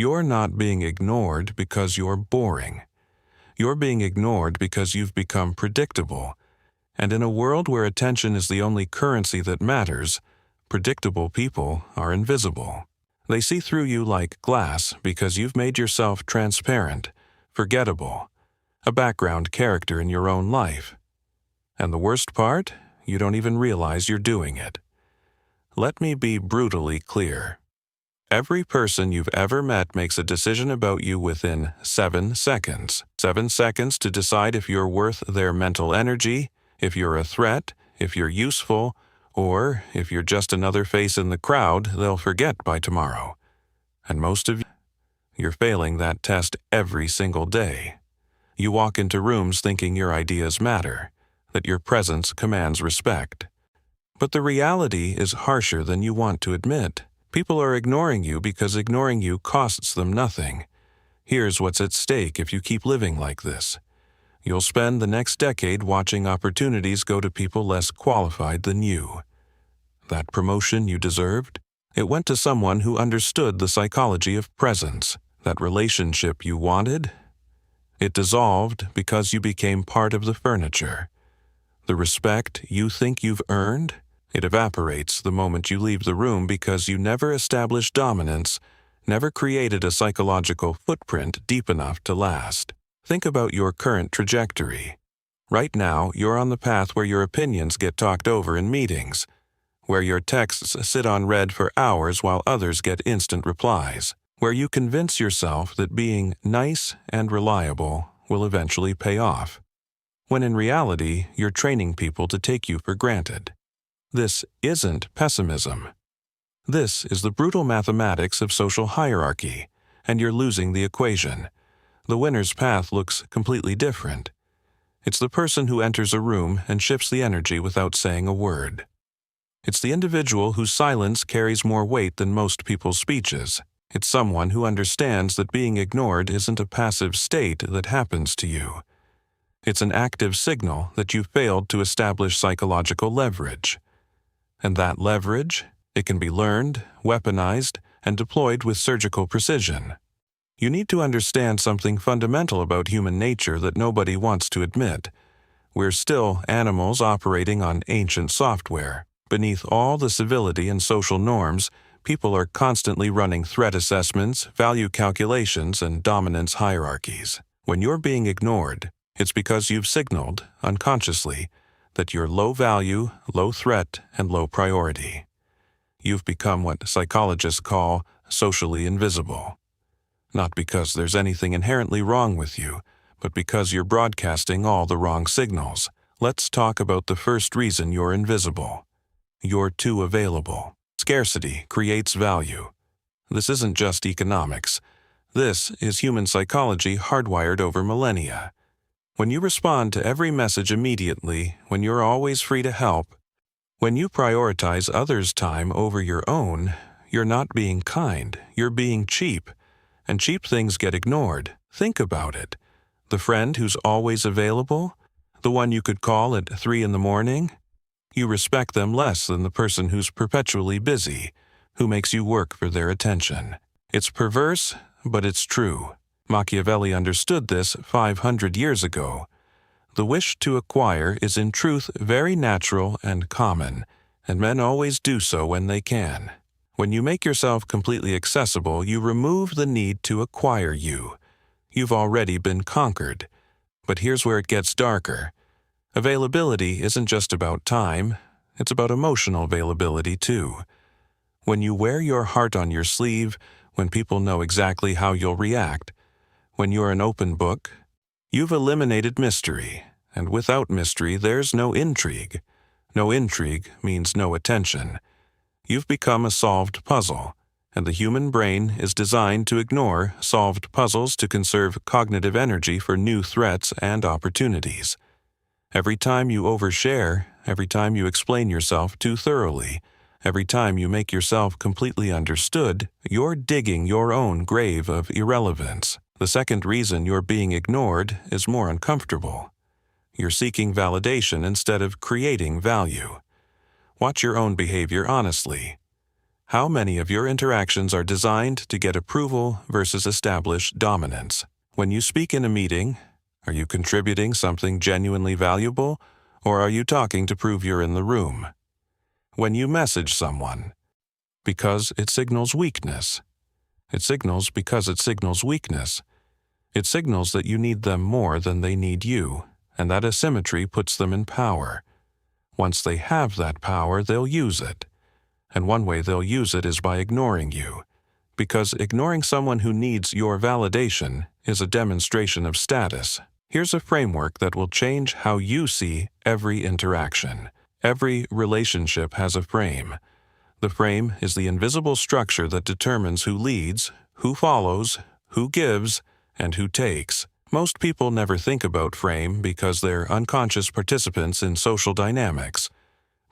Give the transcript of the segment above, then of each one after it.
You're not being ignored because you're boring. You're being ignored because you've become predictable. And in a world where attention is the only currency that matters, predictable people are invisible. They see through you like glass because you've made yourself transparent, forgettable, a background character in your own life. And the worst part, you don't even realize you're doing it. Let me be brutally clear. Every person you've ever met makes a decision about you within 7 seconds. 7 seconds to decide if you're worth their mental energy, if you're a threat, if you're useful, or if you're just another face in the crowd they'll forget by tomorrow. And most of you, you're failing that test every single day. You walk into rooms thinking your ideas matter, that your presence commands respect. But the reality is harsher than you want to admit. People are ignoring you because ignoring you costs them nothing. Here's what's at stake if you keep living like this. You'll spend the next decade watching opportunities go to people less qualified than you. That promotion you deserved? It went to someone who understood the psychology of presence. That relationship you wanted? It dissolved because you became part of the furniture. The respect you think you've earned? It evaporates the moment you leave the room because you never established dominance, never created a psychological footprint deep enough to last. Think about your current trajectory. Right now, you're on the path where your opinions get talked over in meetings, where your texts sit on read for hours while others get instant replies, where you convince yourself that being nice and reliable will eventually pay off, when in reality, you're training people to take you for granted. This isn't pessimism. This is the brutal mathematics of social hierarchy, and you're losing the equation. The winner's path looks completely different. It's the person who enters a room and shifts the energy without saying a word. It's the individual whose silence carries more weight than most people's speeches. It's someone who understands that being ignored isn't a passive state that happens to you. It's an active signal that you failed to establish psychological leverage. And that leverage, it can be learned, weaponized, and deployed with surgical precision. You need to understand something fundamental about human nature that nobody wants to admit. We're still animals operating on ancient software. Beneath all the civility and social norms, people are constantly running threat assessments, value calculations, and dominance hierarchies. When you're being ignored, it's because you've signaled, unconsciously, that you're low value, low threat, and low priority. You've become what psychologists call socially invisible. Not because there's anything inherently wrong with you, but because you're broadcasting all the wrong signals. Let's talk about the first reason you're invisible. You're too available. Scarcity creates value. This isn't just economics. This is human psychology hardwired over millennia. When you respond to every message immediately, when you're always free to help, when you prioritize others' time over your own, you're not being kind, you're being cheap. And cheap things get ignored. Think about it. The friend who's always available? The one you could call at 3 a.m? You respect them less than the person who's perpetually busy, who makes you work for their attention. It's perverse, but it's true. Machiavelli understood this 500 years ago. The wish to acquire is in truth very natural and common, and men always do so when they can. When you make yourself completely accessible, you remove the need to acquire you. You've already been conquered. But here's where it gets darker. Availability isn't just about time, it's about emotional availability too. When you wear your heart on your sleeve, when people know exactly how you'll react, when you're an open book, you've eliminated mystery, and without mystery there's no intrigue. No intrigue means no attention. You've become a solved puzzle, and the human brain is designed to ignore solved puzzles to conserve cognitive energy for new threats and opportunities. Every time you overshare, every time you explain yourself too thoroughly, every time you make yourself completely understood, you're digging your own grave of irrelevance. The second reason you're being ignored is more uncomfortable. You're seeking validation instead of creating value. Watch your own behavior honestly. How many of your interactions are designed to get approval versus establish dominance? When you speak in a meeting, are you contributing something genuinely valuable, or are you talking to prove you're in the room? When you message someone, because it signals weakness. It signals because it signals weakness. It signals that you need them more than they need you, and that asymmetry puts them in power. Once they have that power, they'll use it. And one way they'll use it is by ignoring you, because ignoring someone who needs your validation is a demonstration of status. Here's a framework that will change how you see every interaction. Every relationship has a frame. The frame is the invisible structure that determines who leads, who follows, who gives, and who takes. Most people never think about frame because they're unconscious participants in social dynamics.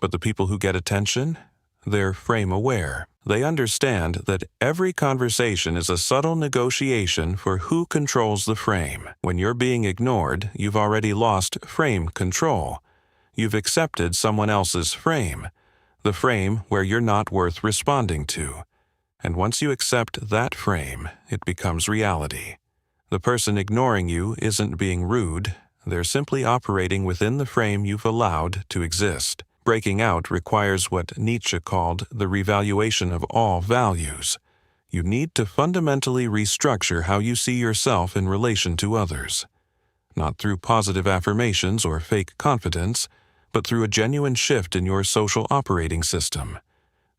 But the people who get attention, they're frame aware. They understand that every conversation is a subtle negotiation for who controls the frame. When you're being ignored, you've already lost frame control. You've accepted someone else's frame, the frame where you're not worth responding to. And once you accept that frame, it becomes reality. The person ignoring you isn't being rude, they're simply operating within the frame you've allowed to exist. Breaking out requires what Nietzsche called the revaluation of all values. You need to fundamentally restructure how you see yourself in relation to others. Not through positive affirmations or fake confidence, but through a genuine shift in your social operating system.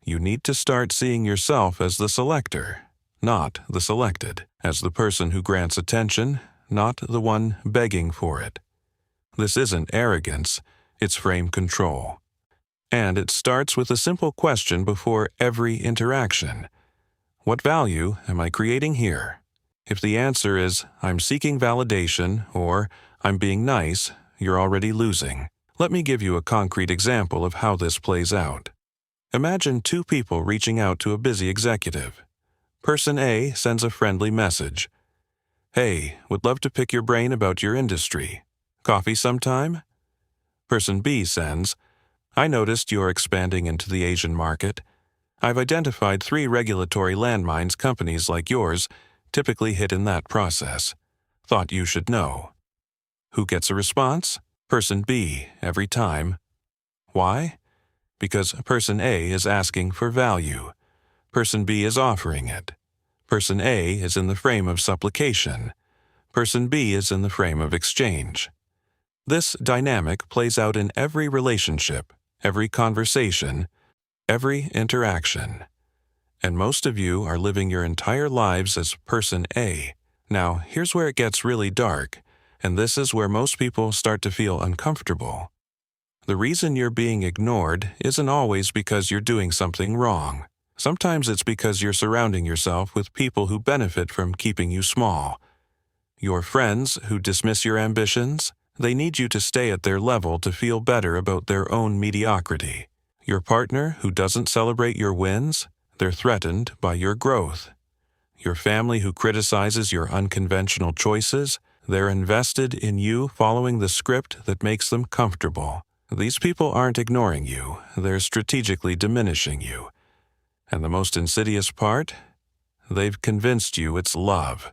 You need to start seeing yourself as the selector, not the selected, as the person who grants attention, not the one begging for it. This isn't arrogance, it's frame control. And it starts with a simple question before every interaction. What value am I creating here? If the answer is, I'm seeking validation, or I'm being nice, you're already losing. Let me give you a concrete example of how this plays out. Imagine two people reaching out to a busy executive. Person A sends a friendly message. Hey, would love to pick your brain about your industry. Coffee sometime? Person B sends, I noticed you're expanding into the Asian market. I've identified 3 regulatory landmines companies like yours typically hit in that process. Thought you should know. Who gets a response? Person B, every time. Why? Because person A is asking for value. Person B is offering it. Person A is in the frame of supplication. Person B is in the frame of exchange. This dynamic plays out in every relationship, every conversation, every interaction. And most of you are living your entire lives as person A. Now, here's where it gets really dark, and this is where most people start to feel uncomfortable. The reason you're being ignored isn't always because you're doing something wrong. Sometimes it's because you're surrounding yourself with people who benefit from keeping you small. Your friends who dismiss your ambitions, they need you to stay at their level to feel better about their own mediocrity. Your partner who doesn't celebrate your wins, they're threatened by your growth. Your family who criticizes your unconventional choices, they're invested in you following the script that makes them comfortable. These people aren't ignoring you, they're strategically diminishing you. And the most insidious part? They've convinced you it's love.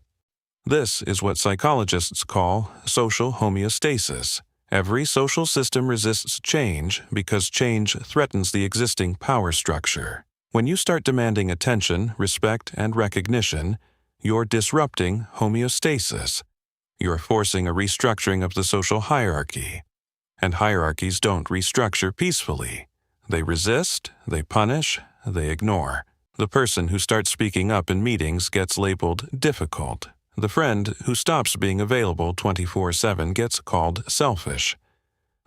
This is what psychologists call social homeostasis. Every social system resists change because change threatens the existing power structure. When you start demanding attention, respect, and recognition, you're disrupting homeostasis. You're forcing a restructuring of the social hierarchy. And hierarchies don't restructure peacefully. They resist, they punish, they ignore. The person who starts speaking up in meetings gets labeled difficult. The friend who stops being available 24/7 gets called selfish.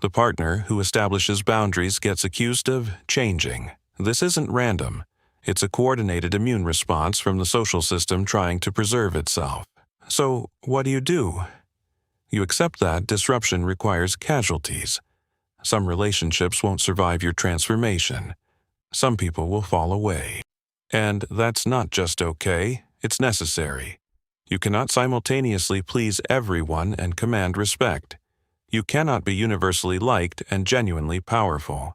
The partner who establishes boundaries gets accused of changing. This isn't random. It's a coordinated immune response from the social system trying to preserve itself. So, what do? You accept that disruption requires casualties. Some relationships won't survive your transformation. Some people will fall away. And that's not just okay, it's necessary. You cannot simultaneously please everyone and command respect. You cannot be universally liked and genuinely powerful.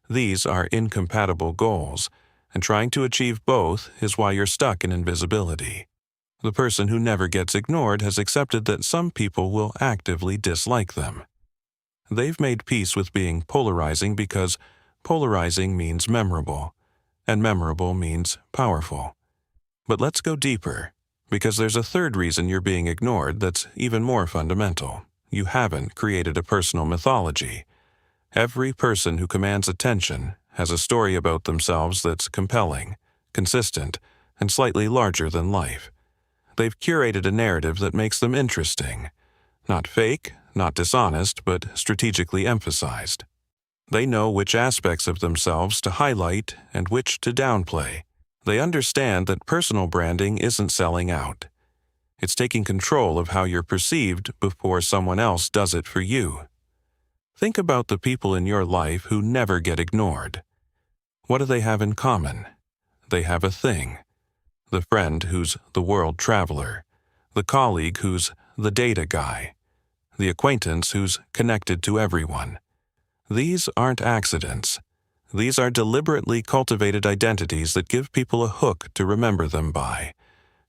These are incompatible goals, and trying to achieve both is why you're stuck in invisibility. The person who never gets ignored has accepted that some people will actively dislike them. They've made peace with being polarizing because polarizing means memorable, and memorable means powerful. But let's go deeper, because there's a third reason you're being ignored that's even more fundamental. You haven't created a personal mythology. Every person who commands attention has a story about themselves that's compelling, consistent, and slightly larger than life. They've curated a narrative that makes them interesting. Not fake, not dishonest, but strategically emphasized. They know which aspects of themselves to highlight and which to downplay. They understand that personal branding isn't selling out. It's taking control of how you're perceived before someone else does it for you. Think about the people in your life who never get ignored. What do they have in common? They have a thing. The friend who's the world traveler, the colleague who's the data guy, the acquaintance who's connected to everyone. These aren't accidents. These are deliberately cultivated identities that give people a hook to remember them by.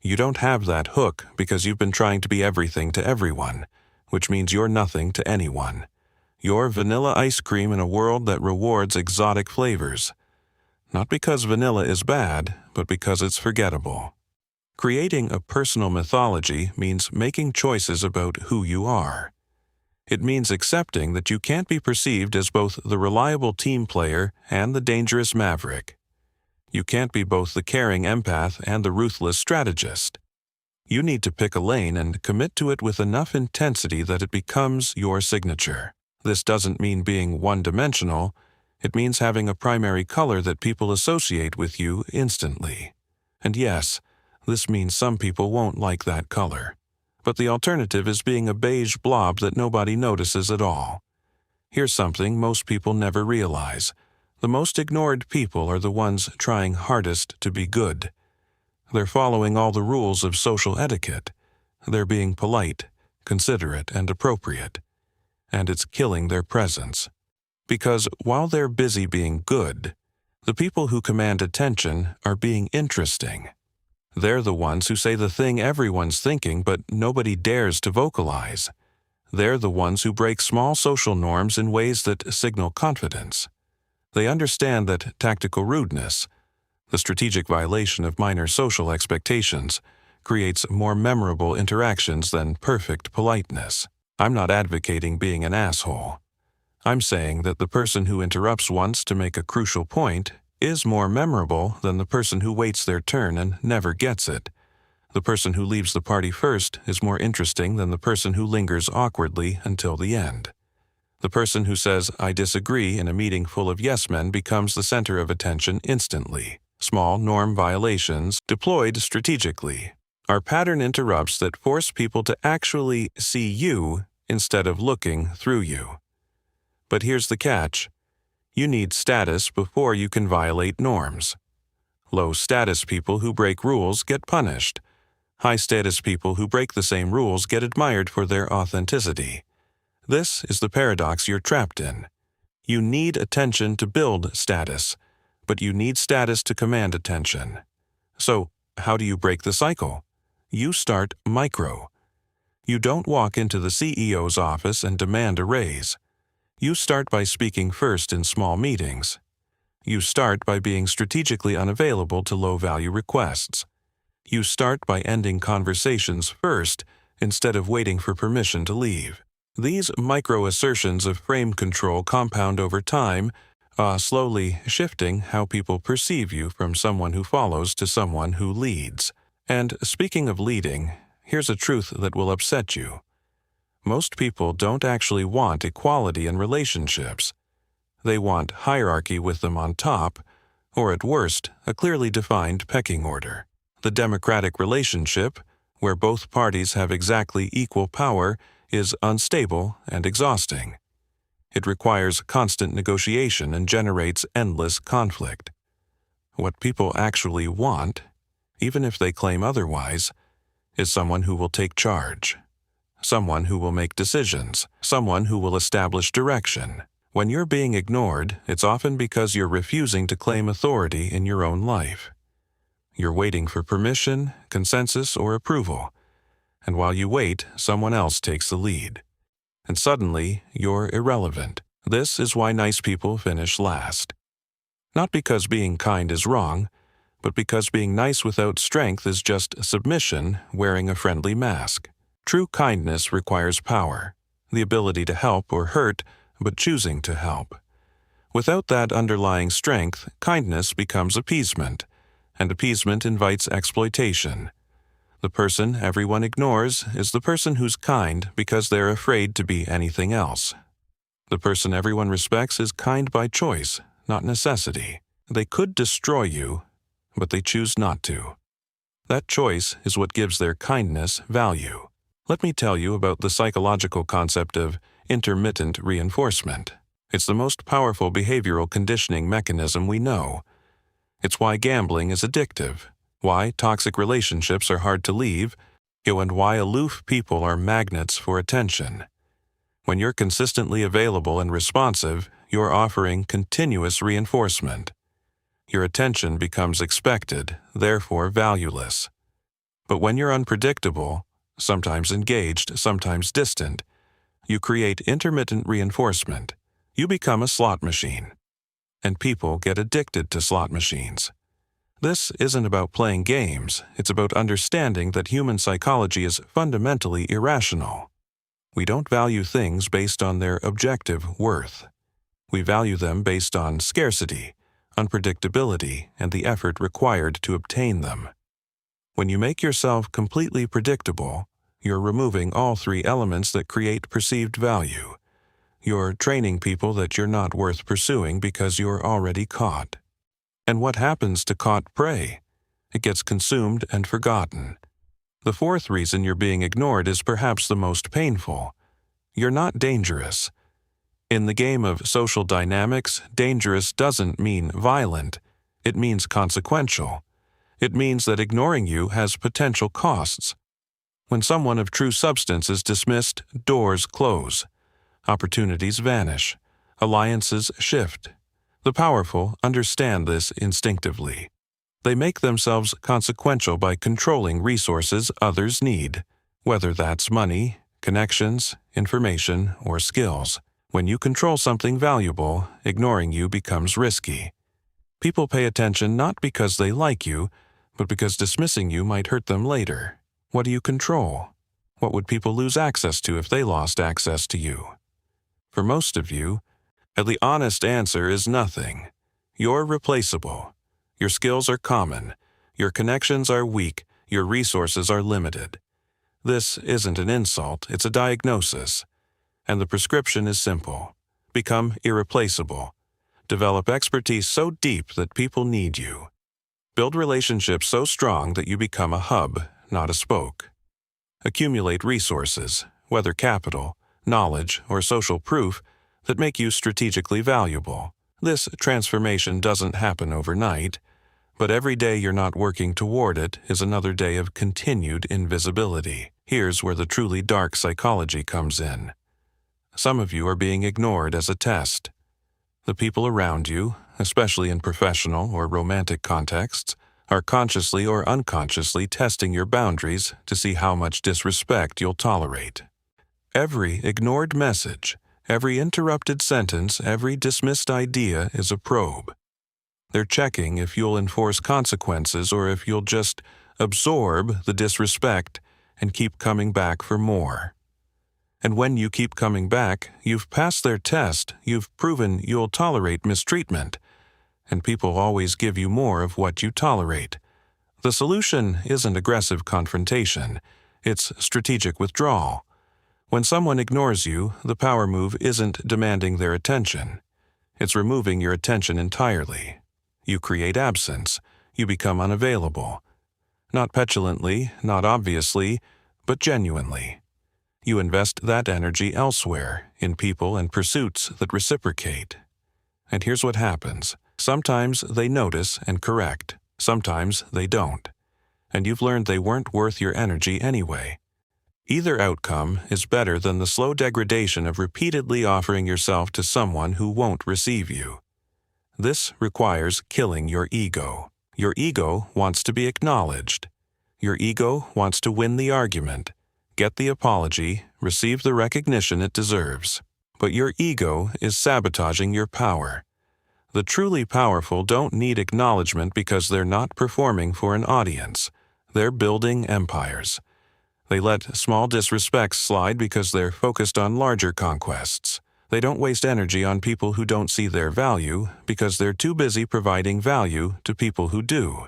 You don't have that hook because you've been trying to be everything to everyone, which means you're nothing to anyone. You're vanilla ice cream in a world that rewards exotic flavors. Not because vanilla is bad, but because it's forgettable. Creating a personal mythology means making choices about who you are. It means accepting that you can't be perceived as both the reliable team player and the dangerous maverick. You can't be both the caring empath and the ruthless strategist. You need to pick a lane and commit to it with enough intensity that it becomes your signature. This doesn't mean being one-dimensional. It means having a primary color that people associate with you instantly. And yes, this means some people won't like that color. But the alternative is being a beige blob that nobody notices at all. Here's something most people never realize. The most ignored people are the ones trying hardest to be good. They're following all the rules of social etiquette. They're being polite, considerate, and appropriate. And it's killing their presence. Because while they're busy being good, the people who command attention are being interesting. They're the ones who say the thing everyone's thinking but nobody dares to vocalize. They're the ones who break small social norms in ways that signal confidence. They understand that tactical rudeness, the strategic violation of minor social expectations, creates more memorable interactions than perfect politeness. I'm not advocating being an asshole. I'm saying that the person who interrupts once to make a crucial point is more memorable than the person who waits their turn and never gets it. The person who leaves the party first is more interesting than the person who lingers awkwardly until the end. The person who says, "I disagree" in a meeting full of yes-men becomes the center of attention instantly. Small norm violations, deployed strategically, are pattern interrupts that force people to actually see you instead of looking through you. But here's the catch. You need status before you can violate norms. Low-status people who break rules get punished. High-status people who break the same rules get admired for their authenticity. This is the paradox you're trapped in. You need attention to build status, but you need status to command attention. So, how do you break the cycle? You start micro. You don't walk into the CEO's office and demand a raise. You start by speaking first in small meetings. You start by being strategically unavailable to low-value requests. You start by ending conversations first instead of waiting for permission to leave. These micro-assertions of frame control compound over time, slowly shifting how people perceive you from someone who follows to someone who leads. And speaking of leading, here's a truth that will upset you. Most people don't actually want equality in relationships. They want hierarchy with them on top, or at worst, a clearly defined pecking order. The democratic relationship, where both parties have exactly equal power, is unstable and exhausting. It requires constant negotiation and generates endless conflict. What people actually want, even if they claim otherwise, is someone who will take charge. Someone who will make decisions, someone who will establish direction. When you're being ignored, it's often because you're refusing to claim authority in your own life. You're waiting for permission, consensus, or approval. And while you wait, someone else takes the lead. And suddenly, you're irrelevant. This is why nice people finish last. Not because being kind is wrong, but because being nice without strength is just submission wearing a friendly mask. True kindness requires power, the ability to help or hurt, but choosing to help. Without that underlying strength, kindness becomes appeasement, and appeasement invites exploitation. The person everyone ignores is the person who's kind because they're afraid to be anything else. The person everyone respects is kind by choice, not necessity. They could destroy you, but they choose not to. That choice is what gives their kindness value. Let me tell you about the psychological concept of intermittent reinforcement. It's the most powerful behavioral conditioning mechanism we know. It's why gambling is addictive, why toxic relationships are hard to leave, and why aloof people are magnets for attention. When you're consistently available and responsive, you're offering continuous reinforcement. Your attention becomes expected, therefore valueless. But when you're unpredictable, sometimes engaged, sometimes distant, you create intermittent reinforcement. You become a slot machine. And people get addicted to slot machines. This isn't about playing games, it's about understanding that human psychology is fundamentally irrational. We don't value things based on their objective worth. We value them based on scarcity, unpredictability, and the effort required to obtain them. When you make yourself completely predictable, you're removing all three elements that create perceived value. You're training people that you're not worth pursuing because you're already caught. And what happens to caught prey? It gets consumed and forgotten. The fourth reason you're being ignored is perhaps the most painful. You're not dangerous. In the game of social dynamics, dangerous doesn't mean violent. It means consequential. It means that ignoring you has potential costs. When someone of true substance is dismissed, doors close. Opportunities vanish. Alliances shift. The powerful understand this instinctively. They make themselves consequential by controlling resources others need, whether that's money, connections, information, or skills. When you control something valuable, ignoring you becomes risky. People pay attention not because they like you, but because dismissing you might hurt them later. What do you control? What would people lose access to if they lost access to you? For most of you, the honest answer is nothing. You're replaceable. Your skills are common. Your connections are weak. Your resources are limited. This isn't an insult, it's a diagnosis. And the prescription is simple. Become irreplaceable. Develop expertise so deep that people need you. Build relationships so strong that you become a hub, not a spoke. Accumulate resources, whether capital, knowledge, or social proof, that make you strategically valuable. This transformation doesn't happen overnight, but every day you're not working toward it is another day of continued invisibility. Here's where the truly dark psychology comes in. Some of you are being ignored as a test. The people around you, especially in professional or romantic contexts, are consciously or unconsciously testing your boundaries to see how much disrespect you'll tolerate. Every ignored message, every interrupted sentence, every dismissed idea is a probe. They're checking if you'll enforce consequences or if you'll just absorb the disrespect and keep coming back for more. And when you keep coming back, you've passed their test, you've proven you'll tolerate mistreatment, and people always give you more of what you tolerate. The solution isn't aggressive confrontation, it's strategic withdrawal. When someone ignores you, the power move isn't demanding their attention. It's removing your attention entirely. You create absence. You become unavailable. Not petulantly, not obviously, but genuinely. You invest that energy elsewhere, in people and pursuits that reciprocate. And here's what happens. Sometimes they notice and correct. Sometimes they don't. And you've learned they weren't worth your energy anyway. Either outcome is better than the slow degradation of repeatedly offering yourself to someone who won't receive you. This requires killing your ego. Your ego wants to be acknowledged. Your ego wants to win the argument, get the apology, receive the recognition it deserves. But your ego is sabotaging your power. The truly powerful don't need acknowledgement because they're not performing for an audience. They're building empires. They let small disrespects slide because they're focused on larger conquests. They don't waste energy on people who don't see their value because they're too busy providing value to people who do.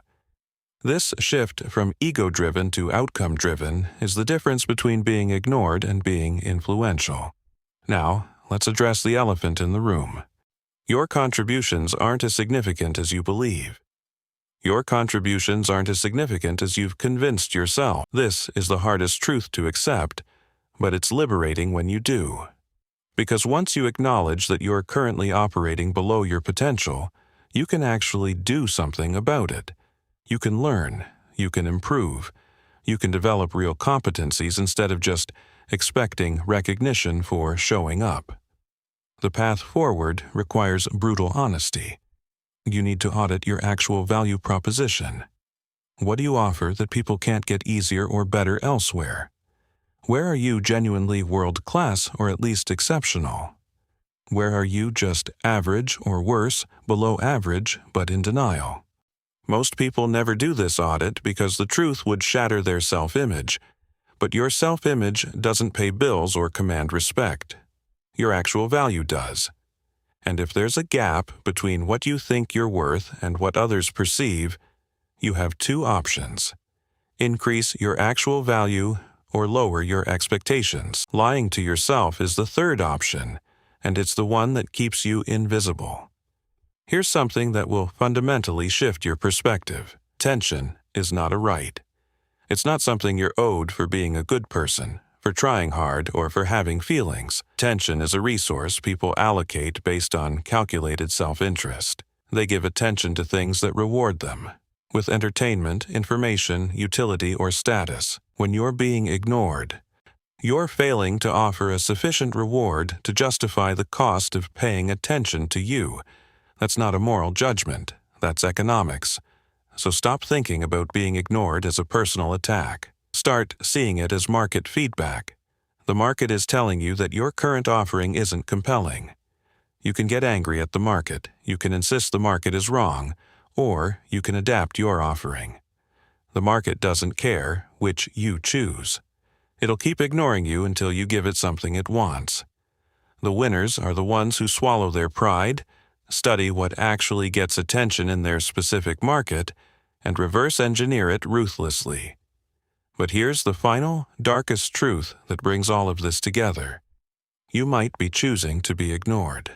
This shift from ego-driven to outcome-driven is the difference between being ignored and being influential. Now, let's address the elephant in the room. Your contributions aren't as significant as you believe. Your contributions aren't as significant as you've convinced yourself. This is the hardest truth to accept, but it's liberating when you do. Because once you acknowledge that you're currently operating below your potential, you can actually do something about it. You can learn, you can improve, you can develop real competencies instead of just expecting recognition for showing up. The path forward requires brutal honesty. You need to audit your actual value proposition. What do you offer that people can't get easier or better elsewhere? Where are you genuinely world-class or at least exceptional? Where are you just average or worse, below average, but in denial? Most people never do this audit because the truth would shatter their self-image. But your self-image doesn't pay bills or command respect. Your actual value does. And if there's a gap between what you think you're worth and what others perceive, you have two options. Increase your actual value or lower your expectations. Lying to yourself is the third option, and it's the one that keeps you invisible. Here's something that will fundamentally shift your perspective. Tension is not a right. It's not something you're owed for being a good person, for trying hard, or for having feelings. Tension is a resource people allocate based on calculated self-interest. They give attention to things that reward them, with entertainment, information, utility, or status. When you're being ignored, you're failing to offer a sufficient reward to justify the cost of paying attention to you. That's not a moral judgment, that's economics. So stop thinking about being ignored as a personal attack. Start seeing it as market feedback. The market is telling you that your current offering isn't compelling. You can get angry at the market, you can insist the market is wrong, or you can adapt your offering. The market doesn't care which you choose. It'll keep ignoring you until you give it something it wants. The winners are the ones who swallow their pride, study what actually gets attention in their specific market, and reverse engineer it ruthlessly. But here's the final, darkest truth that brings all of this together. You might be choosing to be ignored.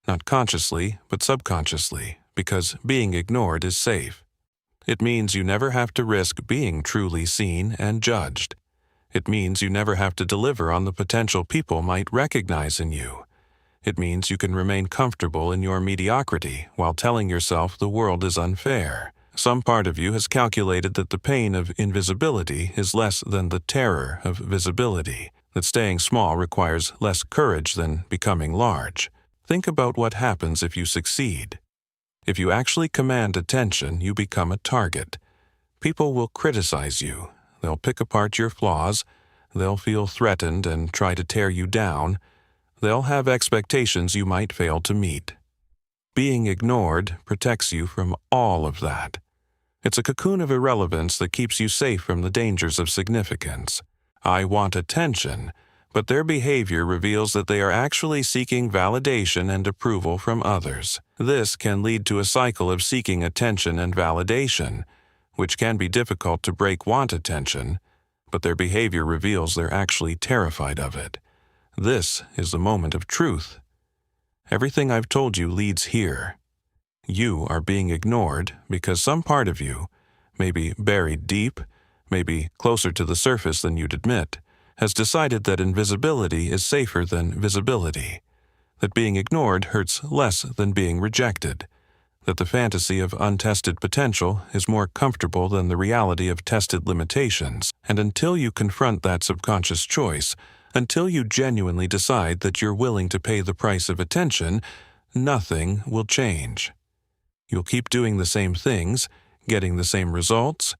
Not consciously, but subconsciously, because being ignored is safe. It means you never have to risk being truly seen and judged. It means you never have to deliver on the potential people might recognize in you. It means you can remain comfortable in your mediocrity while telling yourself the world is unfair. Some part of you has calculated that the pain of invisibility is less than the terror of visibility, that staying small requires less courage than becoming large. Think about what happens if you succeed. If you actually command attention, you become a target. People will criticize you. They'll pick apart your flaws. They'll feel threatened and try to tear you down. They'll have expectations you might fail to meet. Being ignored protects you from all of that. It's a cocoon of irrelevance that keeps you safe from the dangers of significance. I want attention, but their behavior reveals that they are actually seeking validation and approval from others. This can lead to a cycle of seeking attention and validation, which can be difficult to break. Want attention, but their behavior reveals they're actually terrified of it. This is the moment of truth. Everything I've told you leads here. You are being ignored because some part of you, maybe buried deep, maybe closer to the surface than you'd admit, has decided that invisibility is safer than visibility, that being ignored hurts less than being rejected, that the fantasy of untested potential is more comfortable than the reality of tested limitations, and until you confront that subconscious choice, until you genuinely decide that you're willing to pay the price of attention, nothing will change. You'll keep doing the same things, getting the same results,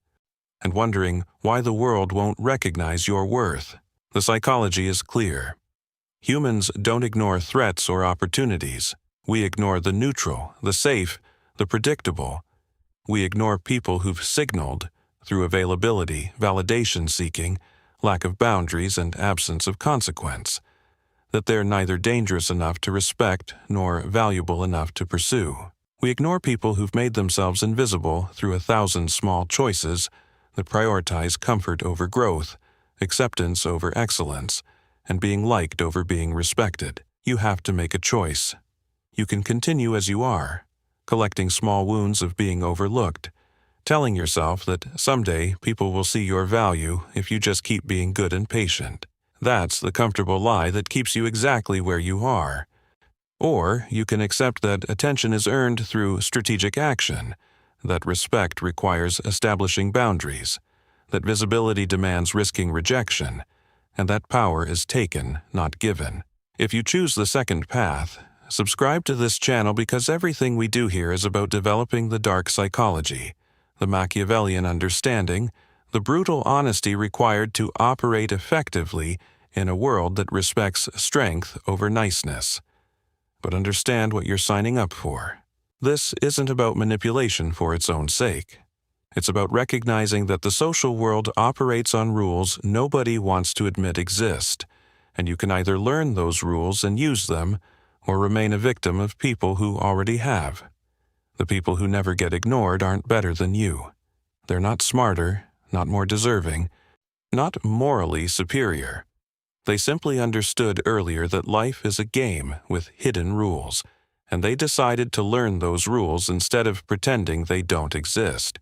and wondering why the world won't recognize your worth. The psychology is clear. Humans don't ignore threats or opportunities. We ignore the neutral, the safe, the predictable. We ignore people who've signaled, through availability, validation seeking, lack of boundaries, and absence of consequence, that they're neither dangerous enough to respect nor valuable enough to pursue. We ignore people who've made themselves invisible through 1,000 small choices that prioritize comfort over growth, acceptance over excellence, and being liked over being respected. You have to make a choice. You can continue as you are, collecting small wounds of being overlooked, telling yourself that someday people will see your value if you just keep being good and patient. That's the comfortable lie that keeps you exactly where you are. Or you can accept that attention is earned through strategic action, that respect requires establishing boundaries, that visibility demands risking rejection, and that power is taken, not given. If you choose the second path, subscribe to this channel because everything we do here is about developing the dark psychology, the Machiavellian understanding, the brutal honesty required to operate effectively in a world that respects strength over niceness. But understand what you're signing up for. This isn't about manipulation for its own sake. It's about recognizing that the social world operates on rules nobody wants to admit exist, and you can either learn those rules and use them, or remain a victim of people who already have. The people who never get ignored aren't better than you. They're not smarter, not more deserving, not morally superior. They simply understood earlier that life is a game with hidden rules, and they decided to learn those rules instead of pretending they don't exist.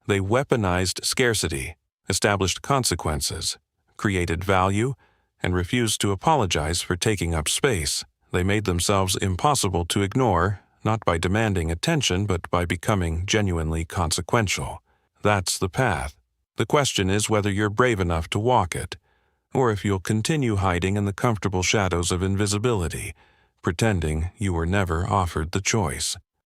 They weaponized scarcity, established consequences, created value, and refused to apologize for taking up space. They made themselves impossible to ignore, not by demanding attention, but by becoming genuinely consequential. That's the path. The question is whether you're brave enough to walk it, or if you'll continue hiding in the comfortable shadows of invisibility, pretending you were never offered the choice.